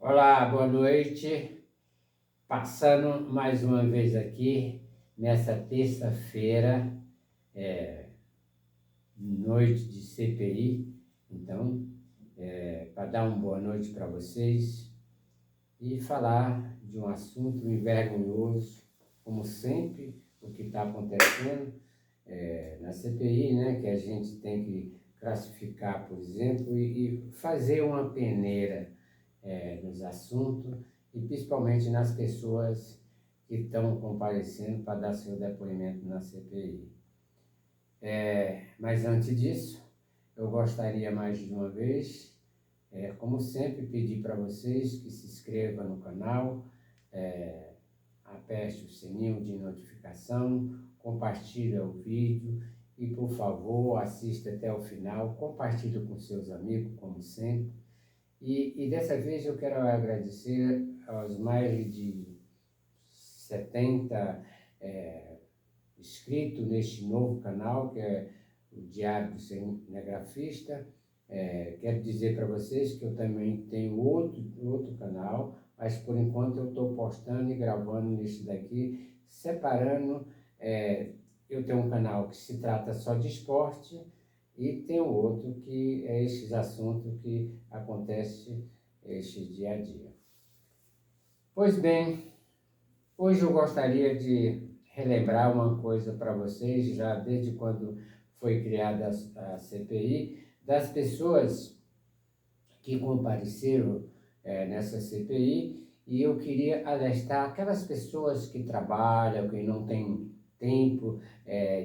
Olá, boa noite. Passando mais uma vez aqui nessa terça-feira, noite de CPI. Então, para dar uma boa noite para vocês e falar de um assunto envergonhoso, como sempre, o que está acontecendo na CPI, né? Que a gente tem que classificar, por exemplo, e fazer uma peneira nos assuntos e principalmente nas pessoas que estão comparecendo para dar seu depoimento na CPI. Mas antes disso, eu gostaria mais de uma vez, como sempre, pedir para vocês que se inscrevam no canal, aperte o sininho de notificação, compartilhe o vídeo e, por favor, assista até o final, compartilhe com seus amigos, como sempre. E dessa vez eu quero agradecer aos mais de 70 inscritos neste novo canal, que é o Diário do Cinegrafista. Quero dizer para vocês que eu também tenho outro canal, mas por enquanto eu estou postando e gravando neste daqui, separando. Eu tenho um canal que se trata só de esporte, e tem o outro que é esses assuntos que acontecem este dia a dia. Pois bem, hoje eu gostaria de relembrar uma coisa para vocês, já desde quando foi criada a CPI, das pessoas que compareceram nessa CPI, e eu queria alertar aquelas pessoas que trabalham, que não têm tempo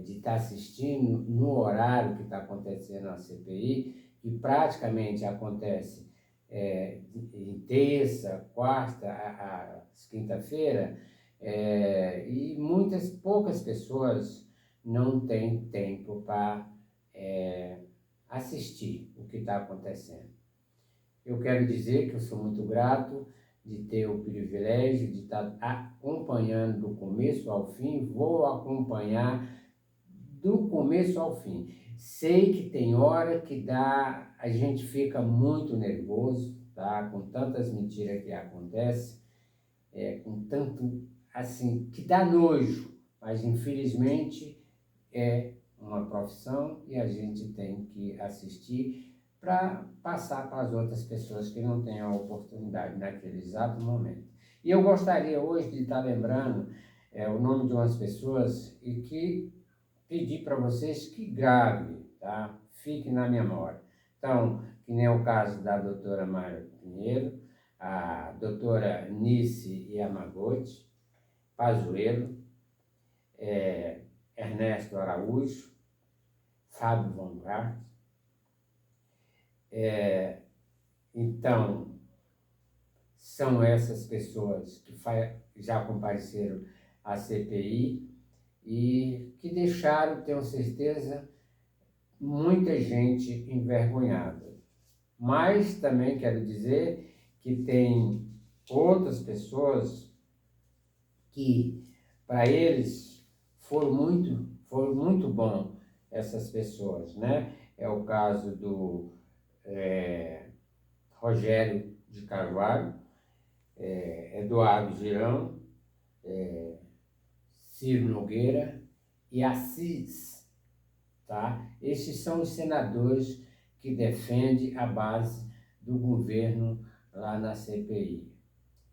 de estar assistindo no horário que está acontecendo a CPI, que praticamente acontece em terça, quarta, a quinta-feira, e poucas pessoas não têm tempo para assistir o que está acontecendo. Eu quero dizer que eu sou muito grato de ter o privilégio de estar acompanhando do começo ao fim, vou acompanhar do começo ao fim. Sei que tem hora que a gente fica muito nervoso, tá? Com tantas mentiras que acontecem, com tanto, assim, que dá nojo, mas infelizmente é uma profissão e a gente tem que assistir para passar para as outras pessoas que não têm a oportunidade naquele exato momento. E eu gostaria hoje de estar lembrando o nome de umas pessoas e que pedir para vocês que grave, tá? Fique na memória. Então, que nem é o caso da doutora Mária Pinheiro, a doutora Nice Yamaguchi, Pazuello, Ernesto Araújo, Fábio Von Gartz. Então, são essas pessoas que já compareceram à CPI e que deixaram, tenho certeza, muita gente envergonhada. Mas também quero dizer que tem outras pessoas que, para eles, foram muito bom essas pessoas, né? É o caso do Rogério de Carvalho, Eduardo Girão, Ciro Nogueira e Assis, tá? Esses são os senadores que defendem a base do governo lá na CPI.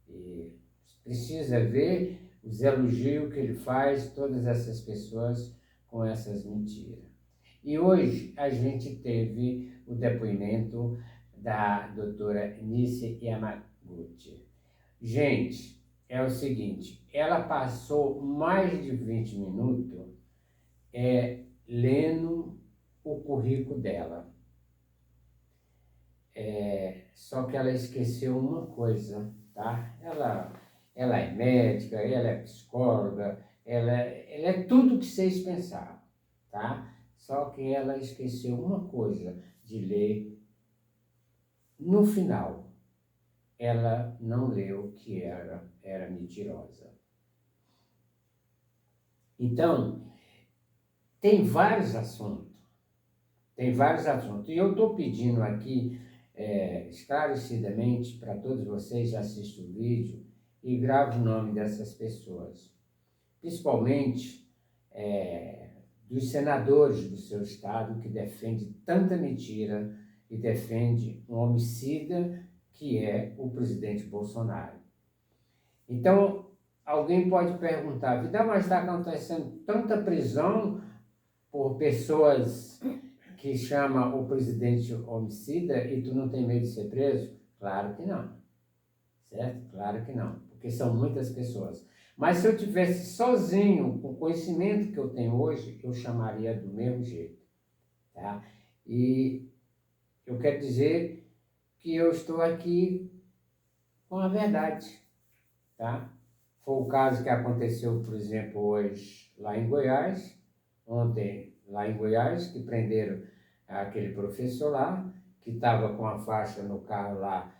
E precisa ver os elogios que ele faz, todas essas pessoas com essas mentiras. E hoje a gente teve o depoimento da doutora Nice Yamaguchi. Gente, é o seguinte, ela passou mais de 20 minutos lendo o currículo dela. Só que ela esqueceu uma coisa, tá? Ela é médica, ela é psicóloga, ela é tudo que vocês pensaram, tá? Só que ela esqueceu uma coisa, de ler no final. Ela não leu que era mentirosa. Então, tem vários assuntos, tem vários assuntos. E eu estou pedindo aqui, esclarecidamente, para todos vocês, assistam o vídeo e gravem o nome dessas pessoas. Principalmente dos senadores do seu estado que defende tanta mentira e defende um homicida que é o presidente Bolsonaro. Então, alguém pode perguntar, Vidal, mas está acontecendo tanta prisão por pessoas que chamam o presidente homicida e tu não tem medo de ser preso? Claro que não, certo? Claro que não, porque são muitas pessoas. Mas se eu tivesse sozinho, com o conhecimento que eu tenho hoje, eu chamaria do mesmo jeito, tá? E eu quero dizer que eu estou aqui com a verdade, tá? Foi o caso que aconteceu, por exemplo, hoje lá em Goiás, ontem lá em Goiás, que prenderam aquele professor lá, que estava com a faixa no carro lá,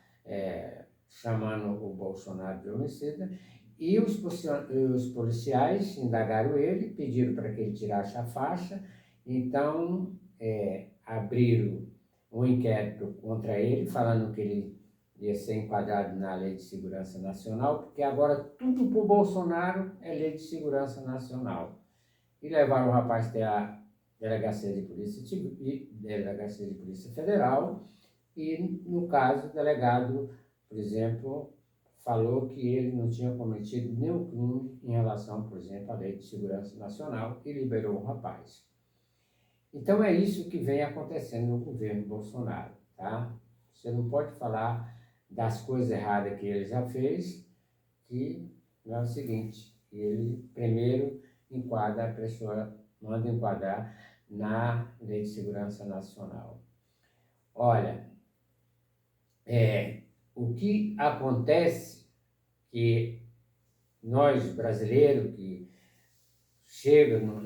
chamando o Bolsonaro de homicida, e os policiais indagaram ele, pediram para que ele tirasse a faixa, então abriram um inquérito contra ele, falando que ele ia ser enquadrado na Lei de Segurança Nacional, porque agora tudo para o Bolsonaro é Lei de Segurança Nacional. E levaram o rapaz até a Delegacia de Polícia Federal, e, no caso, o delegado, por exemplo, falou que ele não tinha cometido nenhum crime em relação, por exemplo, à Lei de Segurança Nacional, e liberou o rapaz. Então é isso que vem acontecendo no governo Bolsonaro, tá? Você não pode falar das coisas erradas que ele já fez, que não é o seguinte, ele primeiro enquadra a pessoa, manda enquadrar na Lei de Segurança Nacional. Olha, o que acontece que nós brasileiros que chegam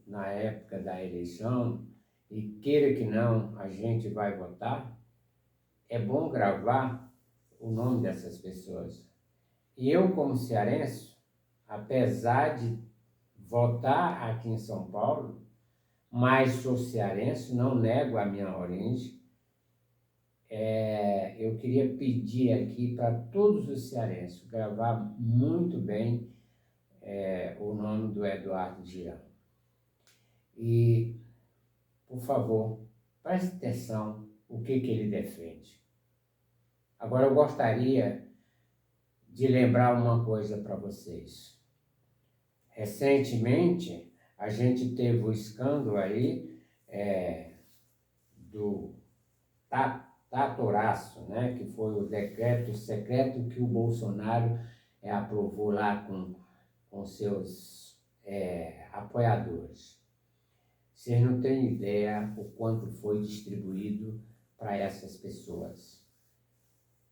na época da eleição e queira que não, a gente vai votar, é bom gravar o nome dessas pessoas. E eu, como cearense, apesar de votar aqui em São Paulo, mas sou cearense, não nego a minha origem, eu queria pedir aqui para todos os cearenses gravar muito bem o nome do Eduardo Girão. E, por favor, preste atenção o que ele defende. Agora, eu gostaria de lembrar uma coisa para vocês. Recentemente, a gente teve o escândalo aí do Tatoraço, né? Que foi o decreto secreto que o Bolsonaro aprovou lá com seus apoiadores. Vocês não têm ideia o quanto foi distribuído para essas pessoas.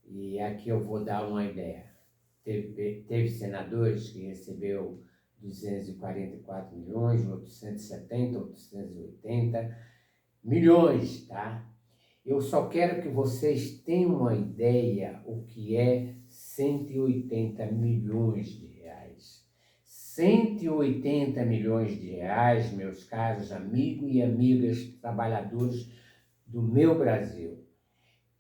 E aqui eu vou dar uma ideia. Teve senadores que recebeu 244 milhões, outros 170, outros 180 milhões, tá? Eu só quero que vocês tenham uma ideia o que é 180 milhões de reais. 180 milhões de reais, meus caros amigos e amigas trabalhadores do meu Brasil.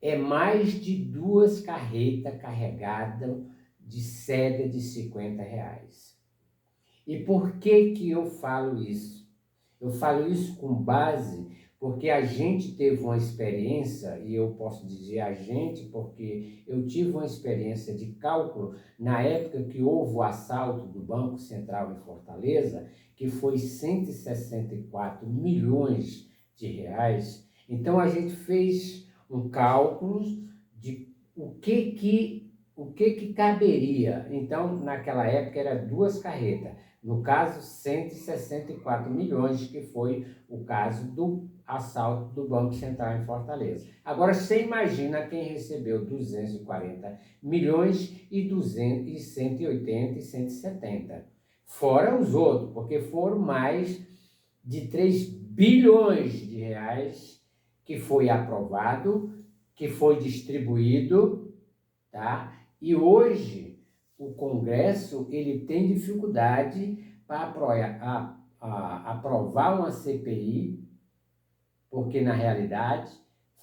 É mais de 2 carretas carregadas de seda de 50 reais. E por que eu falo isso? Eu falo isso com base porque a gente teve uma experiência, e eu posso dizer a gente porque eu tive uma experiência de cálculo na época que houve o assalto do Banco Central em Fortaleza, que foi 164 milhões de reais. Então a gente fez um cálculo de o que caberia. Então, naquela época, era 2 carretas. No caso, 164 milhões, que foi o caso do assalto do Banco Central em Fortaleza. Agora, você imagina quem recebeu 240 milhões e 180 e 170. Fora os outros, porque foram mais de 3 bilhões de reais que foi aprovado, que foi distribuído, tá? E hoje o Congresso ele tem dificuldade para aprovar uma CPI porque na realidade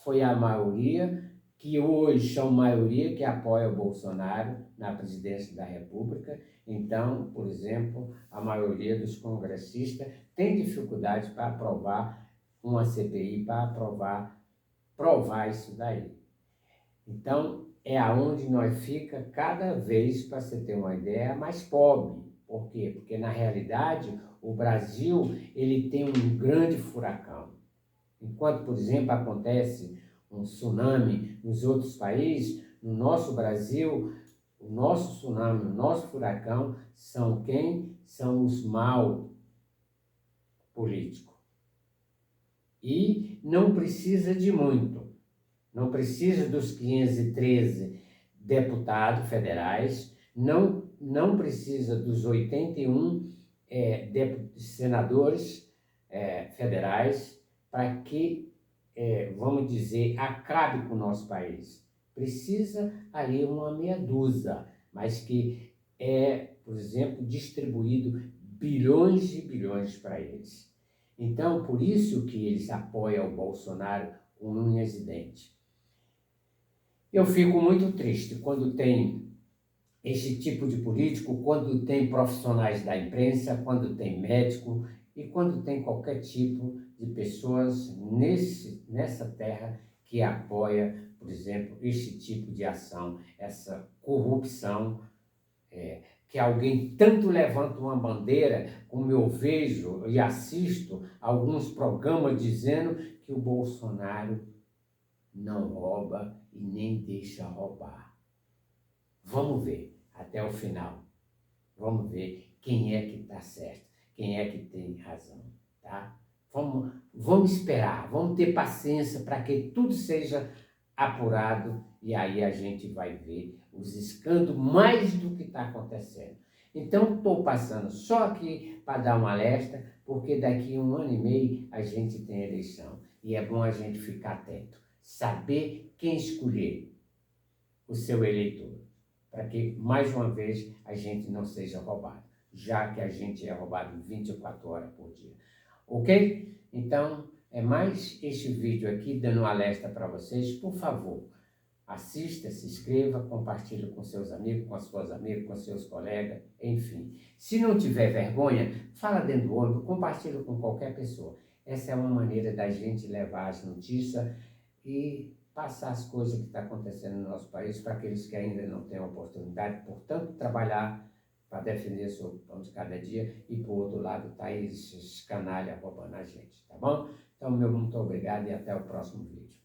foi a maioria, que hoje são maioria que apoia o Bolsonaro na presidência da República. Então, por exemplo, a maioria dos congressistas tem dificuldade para aprovar uma CPI, para provar isso daí. Então, é aonde nós fica cada vez, para você ter uma ideia, mais pobre. Por quê? Porque, na realidade, o Brasil ele tem um grande furacão. Enquanto, por exemplo, acontece um tsunami nos outros países, no nosso Brasil, o nosso tsunami, o nosso furacão, são quem? São os mal políticos. E não precisa de muito. Não precisa dos 513 deputados federais, não precisa dos 81 senadores federais para que, vamos dizer, acabe com o nosso país. Precisa ali uma meia dúzia, mas que por exemplo, distribuído bilhões e bilhões para eles. Então, por isso que eles apoiam o Bolsonaro com unhas e dentes. Eu fico muito triste quando tem esse tipo de político, quando tem profissionais da imprensa, quando tem médico e quando tem qualquer tipo de pessoas nessa terra que apoia, por exemplo, esse tipo de ação, essa corrupção, que alguém tanto levanta uma bandeira, como eu vejo e assisto alguns programas dizendo que o Bolsonaro não rouba e nem deixa roubar. Vamos ver até o final. Vamos ver quem é que está certo, quem é que tem razão, tá? Vamos esperar, vamos ter paciência para que tudo seja apurado e aí a gente vai ver os escândalos mais do que está acontecendo. Então, estou passando só aqui para dar um alerta, porque daqui a 1 ano e meio a gente tem eleição e é bom a gente ficar atento, saber quem escolher o seu eleitor, para que, mais uma vez, a gente não seja roubado, já que a gente é roubado 24 horas por dia. Ok? Então, é mais este vídeo aqui, dando um alerta para vocês. Por favor, assista, se inscreva, compartilhe com seus amigos, com as suas amigas, com seus colegas, enfim. Se não tiver vergonha, fala dentro do ônibus, compartilhe com qualquer pessoa. Essa é uma maneira da gente levar as notícias e passar as coisas que estão acontecendo no nosso país para aqueles que ainda não têm oportunidade, portanto, trabalhar para defender o seu pão de cada dia e, por outro lado, está esses canalha roubando a gente, tá bom? Então, meu muito obrigado e até o próximo vídeo.